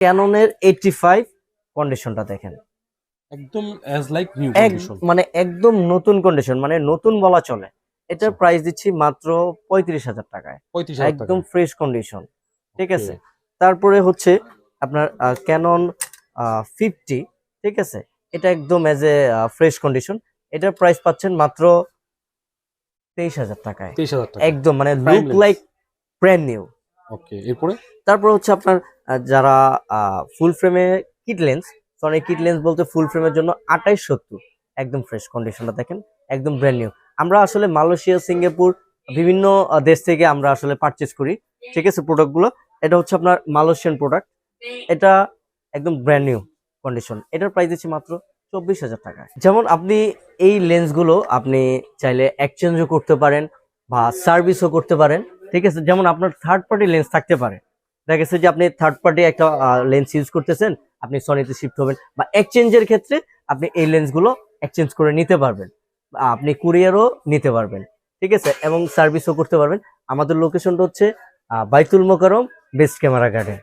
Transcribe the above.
ক্যাননের 85 কন্ডিশনটা দেখেন, একদম অ্যাজ লাইক নিউ কন্ডিশন, মানে একদম নতুন কন্ডিশন, মানে নতুন বলা চলে। এটার আচ্ছা। প্রাইস দিচ্ছি মাত্র 35,000 টাকায়, 35,000 একদম টাকা। Fresh condition. ঠিক ওকে। আছে, তারপরে হচ্ছে আপনার ক্যানন 50, ঠিক আছে, এটা একদম এজ এ ফ্রেশ কন্ডিশন। এটার প্রাইস পাচ্ছেন মাত্র 23,000 টাকায়, 23,000 টাকা। একদম মানে prime look lens. Like brand new. Okay, এরপরে? তারপর হচ্ছে আপনার যারা ফুল ফ্রেমে kit lens, Sony kit lens বলতে ফুল ফ্রেমের জন্য 2870, একদম ফ্রেশ কন্ডিশনটা দেখেন, একদম ব্র্যান্ড নিউ। আমরা আসলে মালয়েশিয়া, সিঙ্গাপুর, বিভিন্ন দেশ থেকে আমরা আসলে পারচেজ করি, ঠিক আছে, প্রোডাক্টগুলো। এটা হচ্ছে আপনার মালয়েশিয়ান প্রোডাক্ট, এটা একদম ব্র্যান্ড নিউ কন্ডিশন। এটার প্রাইস দিচ্ছি মাত্র 24,000 টাকা। যেমন আপনি এই লেন্সগুলো আপনি চাইলে এক্সচেঞ্জও করতে পারেন বা সার্ভিসও করতে পারেন, ঠিক আছে। যেমন আপনার থার্ড পার্টি লেন্স থাকতে পারে, দেখা গেছে যে আপনি থার্ড পার্টি একটা লেন্স ইউজ করতেছেন, আপনি সনিতে শিফট হবেন, বা এক্সচেঞ্জের ক্ষেত্রে আপনি এই লেন্সগুলো এক্সচেঞ্জ করে নিতে পারবেন, বা আপনি কুরিয়ারও নিতে পারবেন, ঠিক আছে, এবং সার্ভিসও করতে পারবেন। আমাদের লোকেশনটা হচ্ছে বাইতুল মোকাররম বেস্ট ক্যামেরা গার্ডেন।